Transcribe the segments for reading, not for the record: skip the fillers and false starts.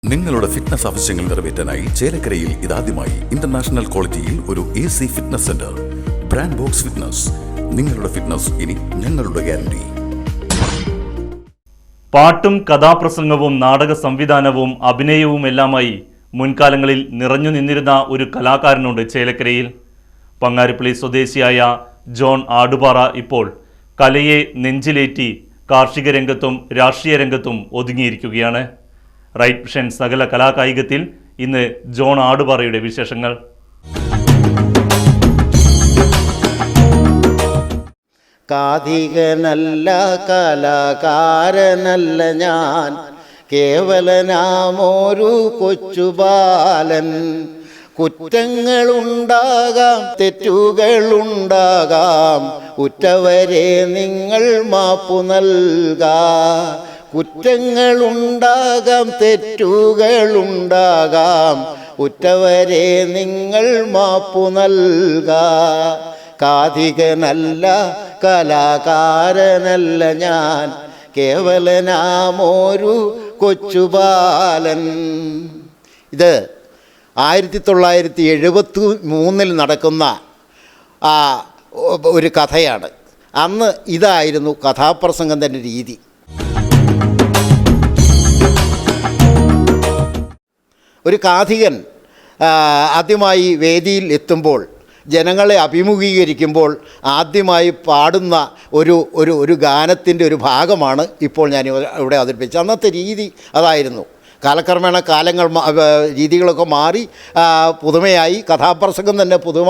നിങ്ങളുടെ ഫിറ്റ്നസ് ആവശ്യങ്ങൾ നിറവേറ്റാനായി ചേലക്കരയിൽ ഇതാദ്യമായി ഇന്റർനാഷണൽ ക്വാളിറ്റിയിൽ ഒരു AC fitness centre. Brand box fitness. നിങ്ങളുടെ ഫിറ്റ്നസ് ഇനി ഞങ്ങളുടെ ഗ്യാരണ്ടി. പാട്ടും കഥാപ്രസംഗവും നാടക സംവിധാനവും അഭിനയവും എല്ലാമായി മുൻകാലങ്ങളിൽ നിറഞ്ഞു നിന്നിരുന്ന ഒരു കലാകാരനുണ്ട് ചേലക്കരയിൽ. പങ്ങാരപ്പള്ളി സ്വദേശിയായ ജോൺ ആടുപാറ ഇപ്പോൾ കലയെ നെഞ്ചിലേറ്റി കാർഷിക രംഗത്തും രാഷ്ട്രീയ രംഗത്തും ഒതുങ്ങിയിരിക്കുകയാണ്. റൈറ്റ് വിഷൻ സകല കലാകായികത്തിൽ ഇന്ന് ജോൺ ആടുപാറയുടെ വിശേഷങ്ങൾ. കാഥികനല്ല കലാകാരനല്ല ഞാൻ, കേവലനാമൊരു കൊച്ചുബാലൻ. കുറ്റങ്ങളുണ്ടാകാം, തെറ്റുകളുണ്ടാകാം, ഉറ്റവരെ നിങ്ങൾ മാപ്പു നൽകാ. കുറ്റങ്ങളുണ്ടാകാം, തെറ്റുകളുണ്ടാകാം, ഉറ്റവരെ നിങ്ങൾ മാപ്പു നൽകാ. കാഥികനല്ല കലാകാരനല്ല ഞാൻ, കേവലനാമൊരു കൊച്ചുബാലൻ. ഇത് 1973 നടക്കുന്ന ഒരു കഥയാണ്. അന്ന് ഇതായിരുന്നു കഥാപ്രസംഗം തന്നെ രീതി. ഒരു കാഥികൻ ആദ്യമായി വേദിയിൽ എത്തുമ്പോൾ, ജനങ്ങളെ അഭിമുഖീകരിക്കുമ്പോൾ ആദ്യമായി പാടുന്ന ഒരു ഗാനത്തിൻ്റെ ഒരു ഭാഗമാണ് ഇപ്പോൾ ഞാൻ ഇവിടെ അവതരിപ്പിച്ചത്. അന്നത്തെ രീതി അതായിരുന്നു. കാലക്രമേണ രീതികളൊക്കെ മാറി പുതുമയായി, കഥാപ്രസംഗം തന്നെ പുതുമ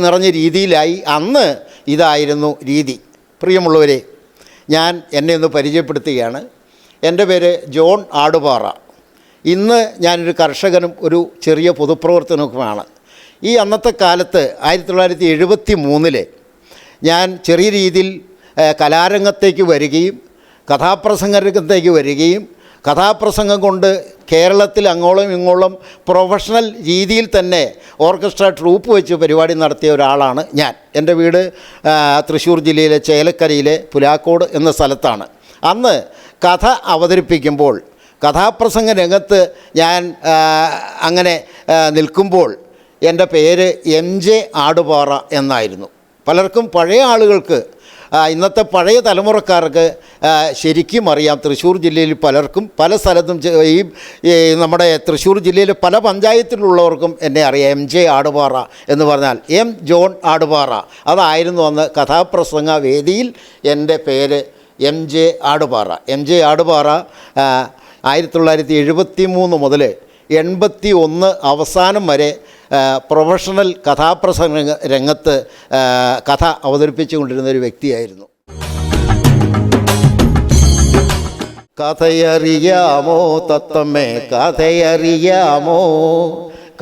നിറഞ്ഞ രീതിയിലായി. അന്ന് ഇതായിരുന്നു രീതി. പ്രിയമുള്ളവരെ, ഞാൻ എന്നെ ഒന്ന് പരിചയപ്പെടുത്തുകയാണ്. എൻ്റെ പേര് ജോൺ ആടുപാറ. ഇന്ന് ഞാനൊരു കർഷകനും ഒരു ചെറിയ പൊതുപ്രവർത്തനവുമാണ്. ഈ അന്നത്തെ കാലത്ത് 1973 ഞാൻ ചെറിയ രീതിയിൽ കലാരംഗത്തേക്ക് വരികയും കഥാപ്രസംഗ രംഗത്തേക്ക് വരികയും കഥാപ്രസംഗം കൊണ്ട് കേരളത്തിൽ അങ്ങോളം ഇങ്ങോളം പ്രൊഫഷണൽ രീതിയിൽ തന്നെ ഓർക്കസ്ട്ര ട്രൂപ്പ് വെച്ച് പരിപാടി നടത്തിയ ഒരാളാണ് ഞാൻ. എൻ്റെ വീട് തൃശ്ശൂർ ജില്ലയിലെ ചേലക്കരയിലെ പുലാക്കോട് എന്ന സ്ഥലത്താണ്. അന്ന് കഥ അവതരിപ്പിക്കുമ്പോൾ, കഥാപ്രസംഗ രംഗത്ത് ഞാൻ അങ്ങനെ നിൽക്കുമ്പോൾ എൻ്റെ പേര് MJ ആടുപാറ എന്നായിരുന്നു. പലർക്കും, പഴയ ആളുകൾക്ക്, ഇന്നത്തെ പഴയ തലമുറക്കാർക്ക് ശരിക്കും അറിയാം. തൃശ്ശൂർ ജില്ലയിൽ പലർക്കും പല സ്ഥലത്തും, ഈ നമ്മുടെ തൃശ്ശൂർ ജില്ലയിലെ പല പഞ്ചായത്തിലുള്ളവർക്കും എന്നെ അറിയാം. MJ ആടുപാറ എന്ന് പറഞ്ഞാൽ ജോൺ ആടുപാറ. അതായിരുന്നു അന്ന് കഥാപ്രസംഗ വേദിയിൽ എൻ്റെ പേര് MJ ആടുപാറ. MJ ആടുപാറ 1973 മുതൽ 81 അവസാനം വരെ പ്രൊഫഷണൽ കഥാപ്രസംഗ രംഗത്ത് കഥ അവതരിപ്പിച്ചുകൊണ്ടിരുന്ന ഒരു വ്യക്തിയായിരുന്നു. കഥയറിയാമോ തത്തമ്മേ, കഥയറിയാമോ,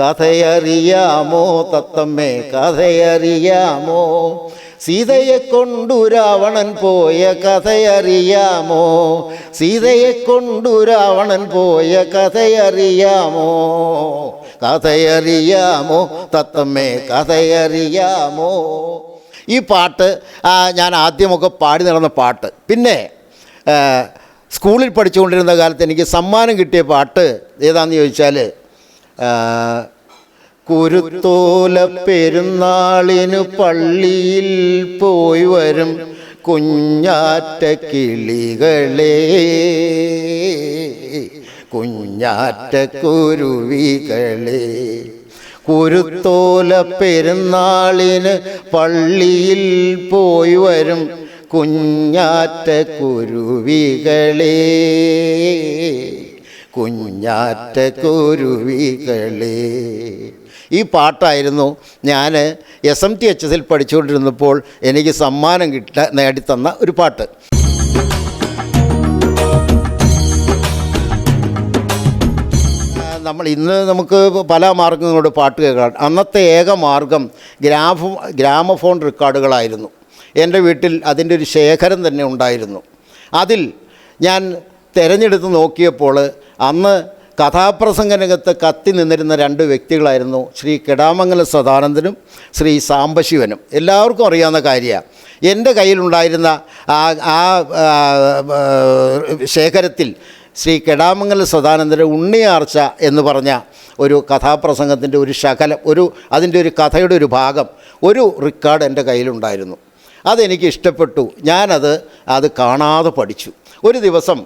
കഥയറിയാമോ തത്തമ്മേ, കഥയറിയാമോ, സീതയെ കൊണ്ടു രാവണൻ പോയ കഥയറിയാമോ, സീതയെ കൊണ്ടു രാവണൻ പോയ കഥയറിയാമോ, കഥയറിയാമോ തത്തമ്മേ, കഥയറിയാമോ. ഈ പാട്ട് ഞാൻ ആദ്യമൊക്കെ പാടി നടന്ന പാട്ട്. പിന്നെ സ്കൂളിൽ പഠിച്ചുകൊണ്ടിരുന്ന കാലത്ത് എനിക്ക് സമ്മാനം കിട്ടിയ പാട്ട് ഏതാണെന്ന് ചോദിച്ചാൽ, കുരുത്തോല പെരുന്നാളിനു പള്ളിയിൽ പോയി വരും കുഞ്ഞാറ്റ കിളികളെ, കുഞ്ഞാറ്റ കുരുവികളെ. കുരുത്തോല പെരുന്നാളിന് പള്ളിയിൽ പോയി വരും കുഞ്ഞാറ്റ കുരുവികളെ, കുഞ്ഞാറ്റ കുരുവികളെ. ഈ പാട്ടായിരുന്നു ഞാൻ SMTHS പഠിച്ചുകൊണ്ടിരുന്നപ്പോൾ എനിക്ക് സമ്മാനം നേടിത്തന്ന ഒരു പാട്ട്. നമുക്ക് പല മാർഗങ്ങളോട് പാട്ട് കേൾക്കാം. അന്നത്തെ ഏക മാർഗം ഗ്രാമഫോൺ റെക്കോർഡുകളായിരുന്നു. എൻ്റെ വീട്ടിൽ അതിൻ്റെ ഒരു ശേഖരം തന്നെ ഉണ്ടായിരുന്നു. അതിൽ ഞാൻ തിരഞ്ഞെടുത്ത് നോക്കിയപ്പോൾ അന്ന് കഥാപ്രസംഗ രംഗത്ത് കത്തി നിന്നിരുന്ന 2 വ്യക്തികളായിരുന്നു ശ്രീ കെടാമംഗലം സദാനന്ദനും ശ്രീ സാംബശിവനും. എല്ലാവർക്കും അറിയാവുന്ന കാര്യമാണ്. എൻ്റെ കയ്യിലുണ്ടായിരുന്ന ആ ശേഖരത്തിൽ ശ്രീ കെടാമംഗലം സദാനന്ദൻ്റെ ഉണ്ണിയാർച്ച എന്ന് പറഞ്ഞ ഒരു കഥാപ്രസംഗത്തിൻ്റെ ഒരു ശകലം, അതിൻ്റെ ഒരു കഥയുടെ ഒരു ഭാഗം, ഒരു റെക്കോർഡ് എൻ്റെ കയ്യിലുണ്ടായിരുന്നു. അതെനിക്ക് ഇഷ്ടപ്പെട്ടു. അത് കാണാതെ പഠിച്ചു. ഒരു ദിവസം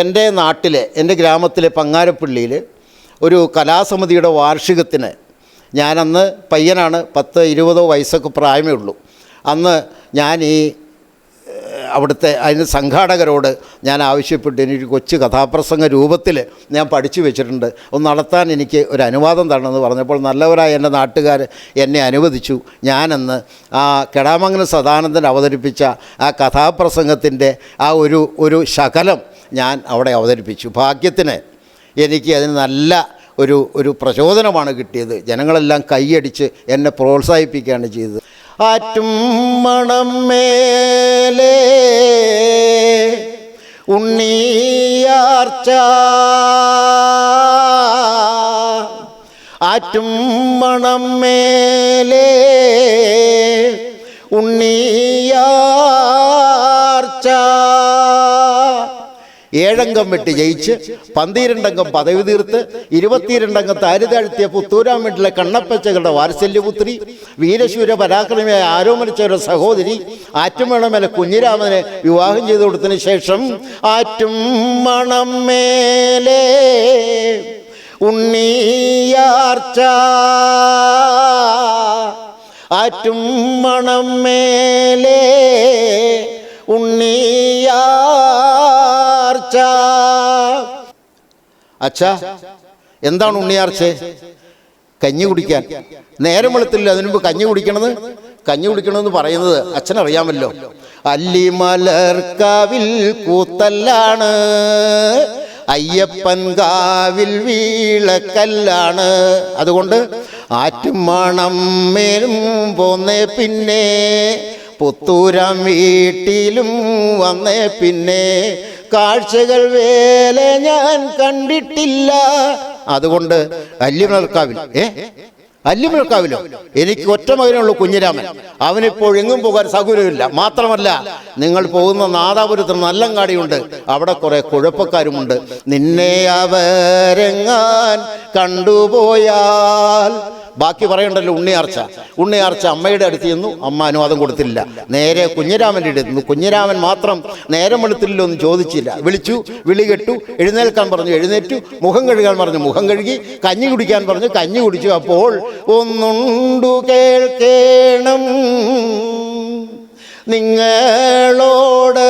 എൻ്റെ നാട്ടിലെ, എൻ്റെ ഗ്രാമത്തിലെ പങ്ങാരപ്പള്ളിയിൽ ഒരു കലാസമിതിയുടെ വാർഷികത്തിന് ഞാനന്ന് പയ്യനാണ്, 10-20 വയസ്സൊക്കെ പ്രായമേ ഉള്ളൂ. അന്ന് ഞാൻ അവിടുത്തെ അതിന് സംഘാടകരോട് ഞാൻ ആവശ്യപ്പെട്ടു, എനിക്ക് കൊച്ചു കഥാപ്രസംഗ രൂപത്തിൽ ഞാൻ പഠിച്ചു വെച്ചിട്ടുണ്ട്, ഒന്ന് നടത്താൻ എനിക്ക് ഒരു അനുവാദം തരണമെന്ന് പറഞ്ഞപ്പോൾ നല്ലവരായ എൻ്റെ നാട്ടുകാർ എന്നെ അനുവദിച്ചു. ഞാനന്ന് ആ കെടാമംഗലം സദാനന്ദൻ അവതരിപ്പിച്ച ആ കഥാപ്രസംഗത്തിൻ്റെ ആ ഒരു ശകലം ഞാൻ അവിടെ അവതരിപ്പിച്ചു. ഭാഗ്യത്തിന് എനിക്ക് അതിന് നല്ല ഒരു പ്രചോദനമാണ് കിട്ടിയത്. ജനങ്ങളെല്ലാം കൈയടിച്ച് എന്നെ പ്രോത്സാഹിപ്പിക്കുകയാണ് ചെയ്തത്. ആറ്റും മണം മേലേ ഉണ്ണിയാർച്ച, ആറ്റും മണം മേലേ ഉണ്ണിയാർച്ച, 7 അംഗം വെട്ടി ജയിച്ച് 12 അംഗം പദവി തീർത്ത് 22 അംഗം താരിതാഴ്ത്തിയ പുത്തൂരാൻ വീട്ടിലെ കണ്ണപ്പച്ചകളുടെ വാത്സല്യപുത്രി, വീരശൂര പരാക്രമിയായ ആരോമരിച്ചവരുടെ സഹോദരി ആറ്റുമണമേലെ കുഞ്ഞിരാമനെ വിവാഹം ചെയ്തു കൊടുത്തതിന് ശേഷം ആറ്റും മണം മേലേ ഉണ്ണിയാർച്ച, ആറ്റും മണം മേലേ ഉണ്ണിയാർച്ച. അച്ഛാ, എന്താണ് ഉണ്ണിയാർച്ച? കഞ്ഞി കുടിക്കാൻ. നേരം വെളുത്തില്ല, അതിനുമുമ്പ് കഞ്ഞി കുടിക്കണമെന്ന് പറയുന്നത് അച്ഛനറിയാമല്ലോ. അല്ലിമലർക്കാവിൽ കൂത്തല്ലാണ്, അയ്യപ്പൻ കാവിൽ വീളക്കല്ലാണ്. അതുകൊണ്ട് ആറ്റും മണം മേലും പോന്നേ പിന്നെ, പുത്തൂരാം വീട്ടിലും വന്നേ പിന്നെ, കാഴ്ചകൾ വേല ഞാൻ കണ്ടിട്ടില്ല. അതുകൊണ്ട് അല്ലിമലർക്കാവിലോ എനിക്ക് ഒറ്റ മകനുള്ളൂ, കുഞ്ഞിരാമൻ. അവനിപ്പോൾ എങ്ങും പോകാൻ സൗകര്യമില്ല. മാത്രമല്ല, നിങ്ങൾ പോകുന്ന നാദാപുരത്തിന് നല്ലങ്ങാടിയുണ്ട്, അവിടെ കുറെ കുഴപ്പക്കാരുമുണ്ട്. നിന്നെ അവരെങ്ങാൻ കണ്ടുപോയാൽ, ബാക്കി പറയണ്ടല്ലോ. ഉണ്ണിയാർച്ച അമ്മയുടെ അടുത്ത് ചെന്നു, അമ്മ അനുവാദം കൊടുത്തില്ല. നേരെ കുഞ്ഞിരാമൻ്റെ അടുത്ത്. കുഞ്ഞിരാമൻ മാത്രം നേരം വെളുത്തില്ലല്ലോ എന്ന് ചോദിച്ചില്ല. വിളി കെട്ടു. എഴുന്നേൽക്കാൻ പറഞ്ഞു, എഴുന്നേറ്റു. മുഖം കഴുകാൻ പറഞ്ഞു, മുഖം കഴുകി. കഞ്ഞി കുടിക്കാൻ പറഞ്ഞു, കഞ്ഞി കുടിച്ചു. അപ്പോൾ ഒന്നുണ്ടു കേൾക്കേണം നിങ്ങളോട്,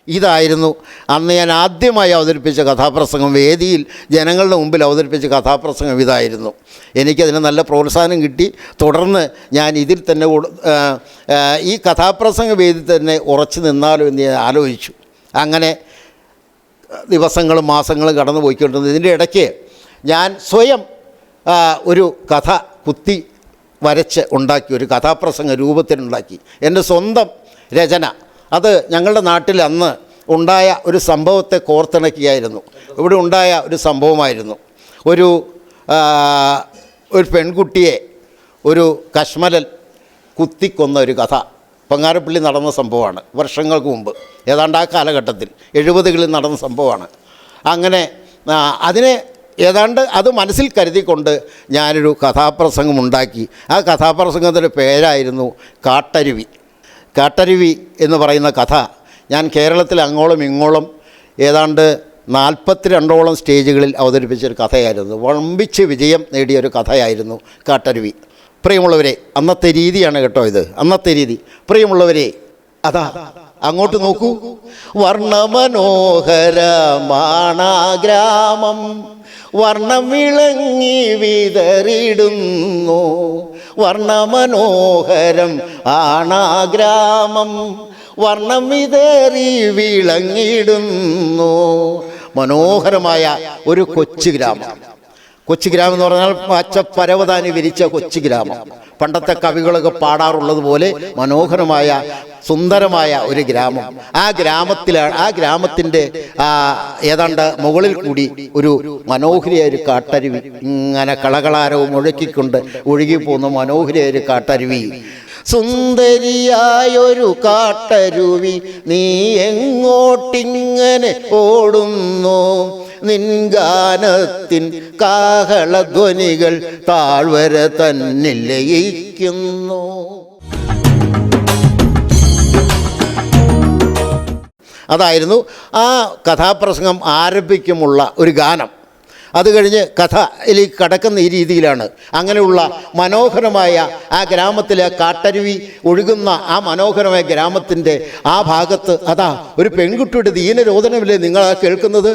ഇതായിരുന്നു അന്ന് ഞാൻ ആദ്യമായി അവതരിപ്പിച്ച കഥാപ്രസംഗം. വേദിയിൽ ജനങ്ങളുടെ മുമ്പിൽ അവതരിപ്പിച്ച കഥാപ്രസംഗം ഇതായിരുന്നു. എനിക്കതിന് നല്ല പ്രോത്സാഹനം കിട്ടി. തുടർന്ന് ഞാൻ ഇതിൽ തന്നെ ഈ കഥാപ്രസംഗ വേദി തന്നെ ഉറച്ചു നിന്നാലോ എന്ന് ഞാൻ ആലോചിച്ചു. അങ്ങനെ ദിവസങ്ങളും മാസങ്ങളും കടന്നു പോയിക്കൊണ്ടിരുന്നു. ഇതിൻ്റെ ഇടയ്ക്ക് ഞാൻ സ്വയം ഒരു കഥ കുത്തി വരച്ച് ഉണ്ടാക്കി, ഒരു കഥാപ്രസംഗ രൂപത്തിലുണ്ടാക്കി, എൻ്റെ സ്വന്തം രചന. അത് ഞങ്ങളുടെ നാട്ടിൽ അന്ന് ഉണ്ടായ ഒരു സംഭവത്തെ കോർത്തിണക്കിയായിരുന്നു. ഇവിടെ ഉണ്ടായ ഒരു സംഭവമായിരുന്നു. ഒരു പെൺകുട്ടിയെ ഒരു കശ്മലൻ കുത്തിക്കൊന്ന ഒരു കഥ പങ്ങാരപ്പള്ളി നടന്ന സംഭവമാണ്. വർഷങ്ങൾക്ക് മുമ്പ്, ഏതാണ്ട് ആ കാലഘട്ടത്തിൽ 70കളിൽ നടന്ന സംഭവമാണ്. അങ്ങനെ അതിനെ ഏതാണ്ട് അത് മനസ്സിൽ കരുതിക്കൊണ്ട് ഞാനൊരു കഥാപ്രസംഗം ഉണ്ടാക്കി. ആ കഥാപ്രസംഗത്തിൻ്റെ പേരായിരുന്നു കാട്ടരുവി എന്ന് പറയുന്ന കഥ. ഞാൻ കേരളത്തിൽ അങ്ങോളം ഇങ്ങോളം ഏതാണ്ട് 42ഓളം സ്റ്റേജുകളിൽ അവതരിപ്പിച്ചൊരു കഥയായിരുന്നു. വമ്പിച്ച് വിജയം നേടിയൊരു കഥയായിരുന്നു കാട്ടരുവി. പ്രിയമുള്ളവരെ, അന്നത്തെ രീതിയാണ് കേട്ടോ ഇത്, അന്നത്തെ രീതി. പ്രിയമുള്ളവരെ, അതാ അങ്ങോട്ട് നോക്കൂ. വർണ്ണമനോഹരമാണാ ഗ്രാമം, വർണ്ണം വിളങ്ങി വിതറിടുന്നു. വർണ്ണമനോഹരം ആണാ ഗ്രാമം, വർണ്ണം വിതറി വിളങ്ങിടുന്നു. മനോഹരമായ ഒരു കൊച്ചു ഗ്രാമം എന്ന് പറഞ്ഞാൽ പച്ചപ്പരവതാനി വിരിച്ച കൊച്ചു ഗ്രാമം. പണ്ടത്തെ കവികളൊക്കെ പാടാറുള്ളത് പോലെ മനോഹരമായ സുന്ദരമായ ഒരു ഗ്രാമം. ആ ഗ്രാമത്തിൻ്റെ ഏതാണ്ട് മുകളിൽ കൂടി ഒരു മനോഹരിയായ ഒരു കാട്ടരുവി ഇങ്ങനെ കളകളാരവും മുഴക്കിക്കൊണ്ട് ഒഴുകിപ്പോകുന്ന മനോഹരിയായ ഒരു കാട്ടരുവി. സുന്ദരിയായൊരു കാട്ടരുവി നീ എങ്ങോട്ടിങ്ങനെ ഓടുന്നു, നിൻ ഗാനത്തിൻ കാഹളധ്വനികൾ താഴ്വര തന്നിൽ ലയിക്കുന്നു. അതായിരുന്നു ആ കഥാപ്രസംഗം ആരംഭിക്കുമുള്ള ഒരു ഗാനം. അത് കഴിഞ്ഞ് കഥയിലേക്ക് കടക്കുന്ന ഈ രീതിയിലാണ്. അങ്ങനെയുള്ള മനോഹരമായ ആ ഗ്രാമത്തിലെ കാട്ടരുവി ഒഴുകുന്ന ആ മനോഹരമായ ഗ്രാമത്തിൻ്റെ ആ ഭാഗത്ത് അതാ ഒരു പെൺകുട്ടിയുടെ ദീനരോധനമില്ലേ നിങ്ങൾ കേൾക്കുന്നത്?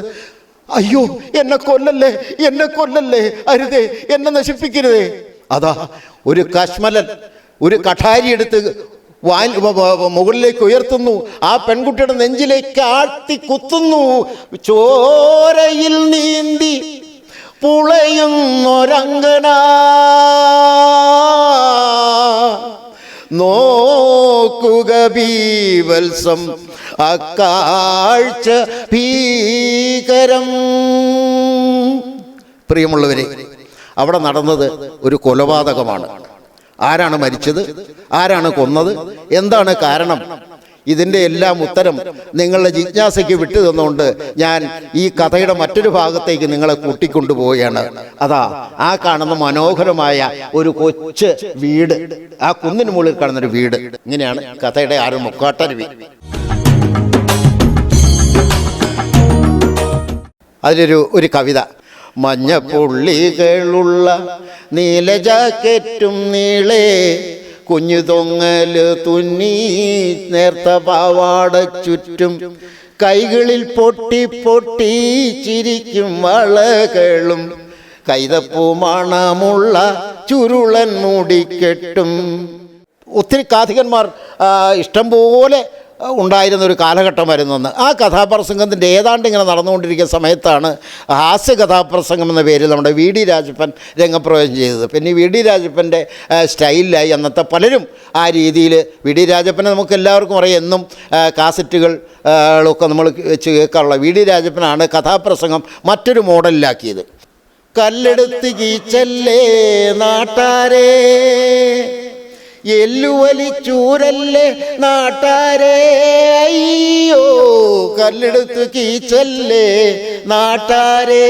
അയ്യോ, എന്നെ കൊല്ലല്ലേ, എന്നെ കൊല്ലല്ലേ, അരുതേ, എന്നെ നശിപ്പിക്കരുതേ. അതാ ഒരു കശ്മലൻ ഒരു കഠാരി എടുത്ത് മുകളിലേക്ക് ഉയർത്തുന്നു, ആ പെൺകുട്ടിയുടെ നെഞ്ചിലേക്ക് ആഴ്ത്തി കുത്തുന്നു. ചോരയിൽ നീന്തി പുളയുന്നൊരങ്കന നോക്കുക ബീവത്സം അക്കാഴ്ച ഭീകരം. പ്രിയമുള്ളവരെ, അവിടെ നടന്നത് ഒരു കൊലപാതകമാണ്. ആരാണ് മരിച്ചത്, ആരാണ് കൊന്നത്, എന്താണ് കാരണം, ഇതിൻ്റെ എല്ലാം ഉത്തരം നിങ്ങളുടെ ജിജ്ഞാസയ്ക്ക് വിട്ടു തന്നുകൊണ്ട് ഞാൻ ഈ കഥയുടെ മറ്റൊരു ഭാഗത്തേക്ക് നിങ്ങളെ കൂട്ടിക്കൊണ്ടുപോവുകയാണ്. അതാ ആ കാണുന്ന മനോഹരമായ ഒരു കൊച്ചു വീട്, ആ കുന്നിന് മുകളിൽ കാണുന്നൊരു വീട്. ഇങ്ങനെയാണ് കഥയുടെ ആരംഭം. കാട്ടരുവി. അതിലൊരു കവിത. മഞ്ഞപ്പുള്ളികളുള്ള നീല ജാക്കറ്റും നീളെ കുഞ്ഞു തൊങ്ങല് തുന്നി നേർത്ത പാവാട ചുറ്റും കൈകളിൽ പൊട്ടി പൊട്ടി ചിരിക്കും വളകളും കൈതപ്പൂ മണമുള്ള ചുരുളൻ മൂടിക്കെട്ടും. ഒത്തിരി കാഥികന്മാർ ഇഷ്ടംപോലെ ഉണ്ടായിരുന്ന ഒരു കാലഘട്ടമായിരുന്നു അന്ന്. ആ കഥാപ്രസംഗത്തിൻ്റെ ഏതാണ്ട് ഇങ്ങനെ നടന്നുകൊണ്ടിരിക്കുന്ന സമയത്താണ് ഹാസ്യ കഥാപ്രസംഗം എന്ന പേരിൽ നമ്മുടെ വി ഡി രാജപ്പൻ രംഗപ്രവേശം ചെയ്തത്. പിന്നെ വി ഡി രാജപ്പൻ്റെ സ്റ്റൈലിലായി അന്നത്തെ പലരും ആ രീതിയിൽ. വി ഡി രാജപ്പനെ നമുക്ക് എല്ലാവർക്കും അറിയാം, എന്നും കാസറ്റുകളൊക്കെ നമ്മൾ വെച്ച് കേൾക്കാറുള്ള വി ഡി രാജപ്പനാണ് കഥാപ്രസംഗം മറ്റൊരു മോഡലിലാക്കിയത്. കല്ലെടുത്ത് കീച്ചല്ലേ നാട്ടാരേ, എല്ലുവലിച്ചൂരല്ലേ നാട്ടാരേ, അയ്യോ കല്ലെടുത്ത് കീച്ചല്ലേ നാട്ടാരേ.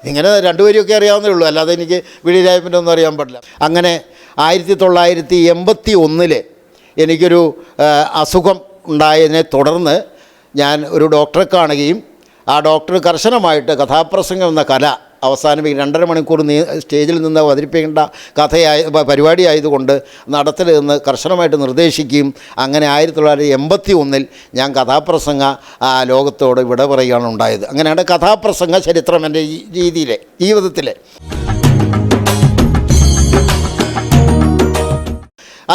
ഇങ്ങനെ രണ്ടുപേരെയൊക്കെ അറിയാവുന്നേ ഉള്ളൂ, അല്ലാതെ എനിക്ക് വി ഡി രാജപ്പൻ്റെ ഒന്നും അറിയാൻ പാടില്ല. അങ്ങനെ 1981 എനിക്കൊരു അസുഖം ഉണ്ടായതിനെ തുടർന്ന് ഞാൻ ഒരു ഡോക്ടറെ കാണുകയും ആ ഡോക്ടർ കർശനമായിട്ട് കഥാപ്രസംഗം എന്ന കല അവസാനിപ്പിക്കും 2.5 മണിക്കൂർ സ്റ്റേജിൽ നിന്ന് അവതരിപ്പിക്കേണ്ട പരിപാടി ആയതുകൊണ്ട് നടത്തരുതെന്ന് കർശനമായിട്ട് നിർദ്ദേശിക്കുകയും അങ്ങനെ 1981 ഞാൻ കഥാപ്രസംഗ ലോകത്തോട് വിട പറയുകയാണ് ഉണ്ടായത്. അങ്ങനെയാണ് കഥാപ്രസംഗ ചരിത്രം എൻ്റെ രീതിയിലെ ജീവിതത്തിലെ.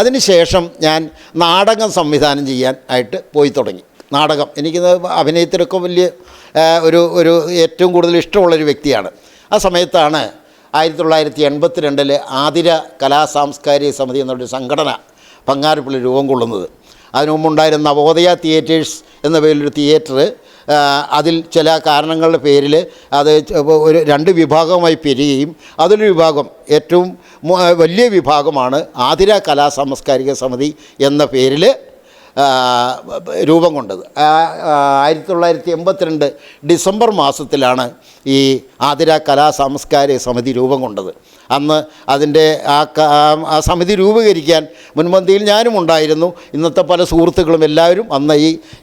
അതിനുശേഷം ഞാൻ നാടകം സംവിധാനം ചെയ്യാൻ ആയിട്ട് പോയി തുടങ്ങി. നാടകം എനിക്ക് അഭിനയത്തിലൊക്കെ വലിയ ഒരു ഏറ്റവും കൂടുതൽ ഇഷ്ടമുള്ളൊരു വ്യക്തിയാണ്. ആ സമയത്താണ് 1982 ആതിര കലാസാംസ്കാരിക സമിതി എന്നൊരു സംഘടന പങ്ങാരപ്പള്ളി രൂപം കൊള്ളുന്നത്. അതിനു മുമ്പുണ്ടായിരുന്ന നവോദയ തിയേറ്റേഴ്സ് എന്ന പേരിലൊരു തിയേറ്റർ, അതിൽ ചില കാരണങ്ങളുടെ പേരിൽ അത് ഒരു 2 വിഭാഗമായി പിരിയുകയും അതിലൊരു വിഭാഗം, ഏറ്റവും വലിയ വിഭാഗമാണ് ആതിര കലാസാംസ്കാരിക സമിതി എന്ന പേരിൽ രൂപം കൊണ്ടത്. 1982 ഡിസംബർ മാസത്തിലാണ് ഈ ആതിര കലാസാംസ്കാരിക സമിതി രൂപം കൊണ്ടത്. അന്ന് അതിൻ്റെ ആ സമിതി രൂപീകരിക്കാൻ മുൻപന്തിയിൽ ഞാനും ഉണ്ടായിരുന്നു. ഇന്നത്തെ പല സുഹൃത്തുക്കളും എല്ലാവരും അന്ന്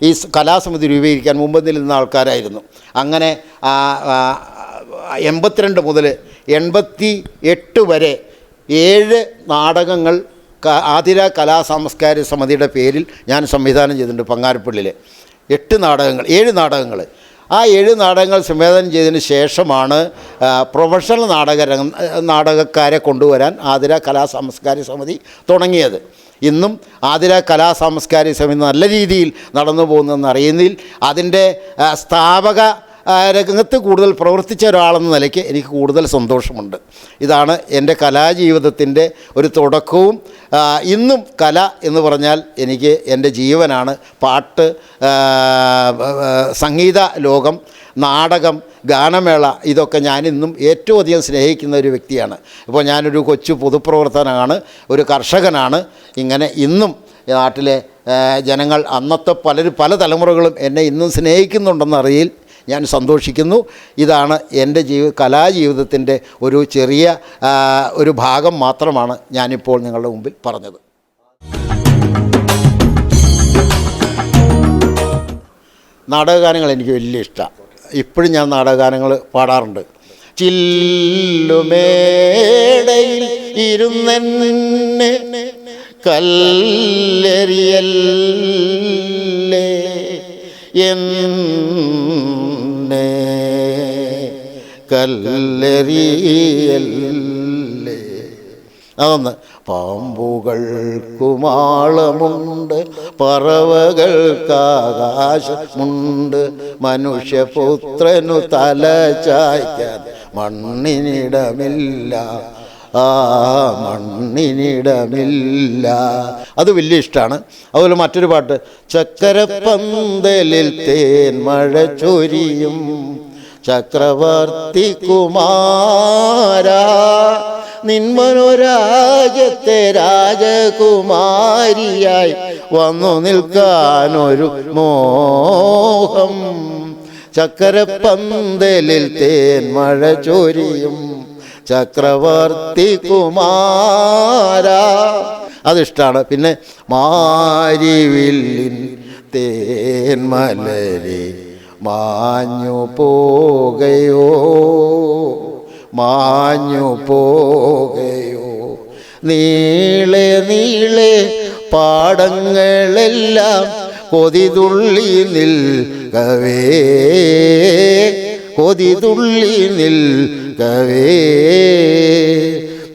ഈ കലാസമിതി രൂപീകരിക്കാൻ മുൻപന്തിയിൽ നിന്ന ആൾക്കാരായിരുന്നു. അങ്ങനെ 82 മുതൽ 88 വരെ 7 നാടകങ്ങൾ ആതിര കലാസാംസ്കാരിക സമിതിയുടെ പേരിൽ ഞാൻ സംവിധാനം ചെയ്തിട്ടുണ്ട്. പങ്ങാരപ്പള്ളിയിൽ 7 നാടകങ്ങൾ. ആ 7 നാടകങ്ങൾ സംവിധാനം ചെയ്തതിന് ശേഷമാണ് പ്രൊഫഷണൽ നാടകക്കാരെ കൊണ്ടുവരാൻ ആതിര കലാസാംസ്കാരിക സമിതി തുടങ്ങിയത്. ഇന്നും ആതിര കലാസാംസ്കാരിക സമിതി നല്ല രീതിയിൽ നടന്നു പോകുന്നതെന്ന് അറിയുന്നതിൽ അതിൻ്റെ സ്ഥാപക രംഗത്ത് കൂടുതൽ പ്രവർത്തിച്ച ഒരാളെന്ന നിലയ്ക്ക് എനിക്ക് കൂടുതൽ സന്തോഷമുണ്ട്. ഇതാണ് എൻ്റെ കലാജീവിതത്തിൻ്റെ ഒരു തുടക്കവും. ഇന്നും കല എന്ന് പറഞ്ഞാൽ എനിക്ക് എൻ്റെ ജീവനാണ്. പാട്ട്, സംഗീത ലോകം, നാടകം, ഗാനമേള, ഇതൊക്കെ ഞാനിന്നും ഏറ്റവും അധികം സ്നേഹിക്കുന്ന ഒരു വ്യക്തിയാണ്. ഇപ്പോൾ ഞാനൊരു കൊച്ചു പൊതുപ്രവർത്തകനാണ്, ഒരു കർഷകനാണ്. ഇങ്ങനെ ഇന്നും നാട്ടിലെ ജനങ്ങൾ, അന്നത്തെ പല തലമുറകളും എന്നെ ഇന്നും സ്നേഹിക്കുന്നുണ്ടെന്നറിയിൽ ഞാൻ സന്തോഷിക്കുന്നു. ഇതാണ് എൻ്റെ കലാജീവിതത്തിൻ്റെ ഒരു ചെറിയ ഒരു ഭാഗം മാത്രമാണ് ഞാനിപ്പോൾ നിങ്ങളുടെ മുമ്പിൽ പറഞ്ഞത്. നാടകഗാനങ്ങൾ എനിക്ക് വലിയ ഇഷ്ടമാണ്. ഇപ്പോഴും ഞാൻ നാടകഗാനങ്ങൾ പാടാറുണ്ട്. ചില്ലുമേടയിൽ ഇരുന്നെന്നെ കല്ലെറിയല്ലേ എന്നെ കല്ലെറിയല്ലേ. അതൊന്ന്. പാമ്പുകൾക്കുമാളമുണ്ട്, പറവകൾക്കാകാശമുണ്ട്, മനുഷ്യപുത്രനു തല ചായ്ക്കാൻ മണ്ണിനിടമില്ല, ആ മണ്ണിനിടമില്ല. അത് വലിയ ഇഷ്ടമാണ്. അതുപോലെ മറ്റൊരു പാട്ട്, ചക്കരപ്പന്തലിൽ തേൻ മഴ ചൊരിയും ചക്രവർത്തി കുമാരാ, നിന്മനോരാജ്യത്തെ രാജകുമാരിയായി വന്നു നിൽക്കാനൊരു മോഹം. ചക്കരപ്പന്തലിൽ തേൻ മഴ ചൊരിയും ചക്രവർത്തി കുമാരാ, അതിഷ്ടമാണ്. പിന്നെ മാരിവില്ലിൻ തേന്മലരെ മാഞ്ഞു പോകയോ, മാഞ്ഞു പോകയോ, നീളെ നീളെ പാടങ്ങളെല്ലാം കൊതിതുള്ളി നിൽക്കവേ, കൊതിതുള്ളി നിൽക്കവേ,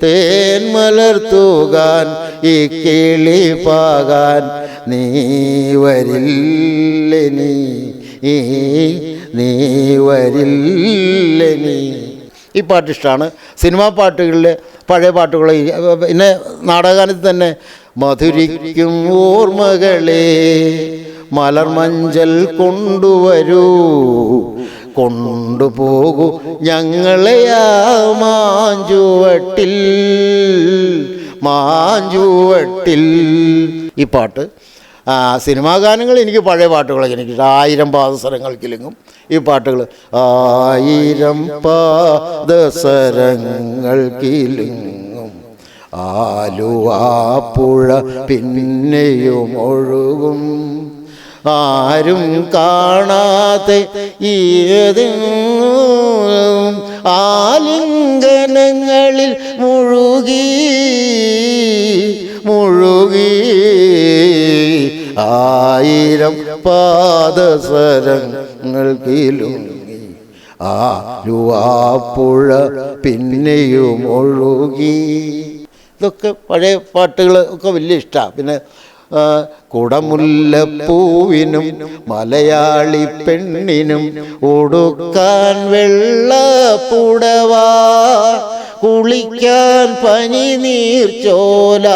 തേന്മലർത്തൂകാൻ ഈ കിളി പാകാൻ നീ വരില്ല, നീ വരില്ല നീ. ഈ പാട്ടിഷ്ടമാണ്. സിനിമാ പാട്ടുകളിൽ പഴയ പാട്ടുകൾ. പിന്നെ നാടകഗാനത്തിൽ തന്നെ മധുരിക്കും ഓർമ്മകളെ മലർമഞ്ചൽ കൊണ്ടുവരൂ, കൊണ്ടുപോകൂ ഞങ്ങളെ ആ മാഞ്ചുവട്ടിൽ, മാഞ്ചുവട്ടിൽ. ഈ പാട്ട്. സിനിമാ ഗാനങ്ങൾ എനിക്ക് പഴയ പാട്ടുകളൊക്കെ എനിക്ക് 1000 പാദസരങ്ങൾ കിലുങ്ങും. ഈ പാട്ടുകൾ 1000 പാദസരങ്ങൾ കിലുങ്ങും, ആലുവാപ്പുഴ പിന്നെയും ഒഴുകും, ആരും കാണാതെ ആലിംഗനങ്ങളിൽ മുഴുകി മുഴുകി, 1000 പാദസരങ്ങൾ കിലുങ്ങി, ആലുവാപ്പുഴ പിന്നെയും ഒഴുകി. ഇതൊക്കെ പഴയ പാട്ടുകൾ ഒക്കെ വലിയ ഇഷ്ടമാണ്. പിന്നെ കുടമുല്ലപ്പൂവിനും മലയാളി പെണ്ണിനും ഉടുക്കാൻ വെള്ളപ്പുടവ, കുളിക്കാൻ പനി നീർച്ചോല,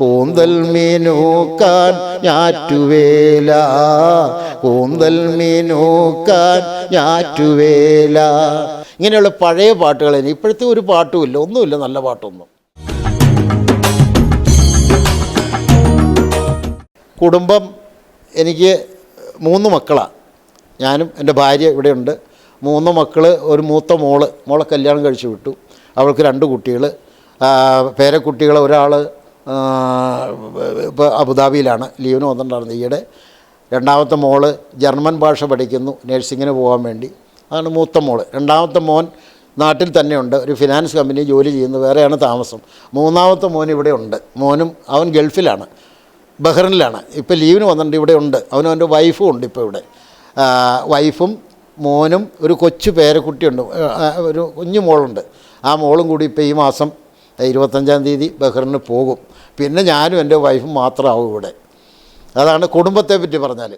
കൂന്തൽ മീനൂക്കാൻ ഞാറ്റുവേല, കൂന്തൽ മീനൂക്കാൻ ഞാറ്റുവേല. ഇങ്ങനെയുള്ള പഴയ പാട്ടുകൾ. ഇപ്പോഴത്തെ ഒരു പാട്ടുമില്ല, ഒന്നുമില്ല നല്ല പാട്ടൊന്നും. കുടുംബം. എനിക്ക് 3 മക്കളാണ്. ഞാനും എൻ്റെ ഭാര്യ ഇവിടെയുണ്ട്. 3 മക്കൾ. ഒരു മൂത്ത മോളെ കല്യാണം കഴിച്ചു വിട്ടു. അവൾക്ക് 2 കുട്ടികൾ, പേരക്കുട്ടികൾ. ഒരാൾ ഇപ്പോൾ അബുദാബിയിലാണ്, ലീവിന് വന്നിട്ടുണ്ടായിരുന്നു ഈയിടെ. 2ാമത്തെ മോൾ ജർമ്മൻ ഭാഷ പഠിക്കുന്നു, നേഴ്സിങ്ങിന് പോകാൻ വേണ്ടി. അതാണ് മൂത്ത മോൾ. 2ാമത്തെ മോൻ നാട്ടിൽ തന്നെയുണ്ട്, ഒരു ഫിനാൻസ് കമ്പനി ജോലി ചെയ്യുന്നു, വേറെയാണ് താമസം. 3ാമത്തെ മോൻ ഇവിടെ ഉണ്ട്. അവൻ ഗൾഫിലാണ്, ബഹ്റിനിലാണ്. ഇപ്പോൾ ലീവിന് വന്നിട്ടുണ്ട്, ഇവിടെ ഉണ്ട്. അവൻ്റെ വൈഫും ഉണ്ട് ഇപ്പോൾ ഇവിടെ. വൈഫും മോനും ഒരു കൊച്ചു പേരക്കുട്ടിയുണ്ട്, ഒരു കുഞ്ഞു മോളുണ്ട്. ആ മോളും കൂടി ഇപ്പോൾ ഈ മാസം 25-ാം തീയതി ബഹ്റിന് പോകും. പിന്നെ ഞാനും എൻ്റെ വൈഫും മാത്രമാവും ഇവിടെ. അതാണ് കുടുംബത്തെ പറ്റി പറഞ്ഞാൽ.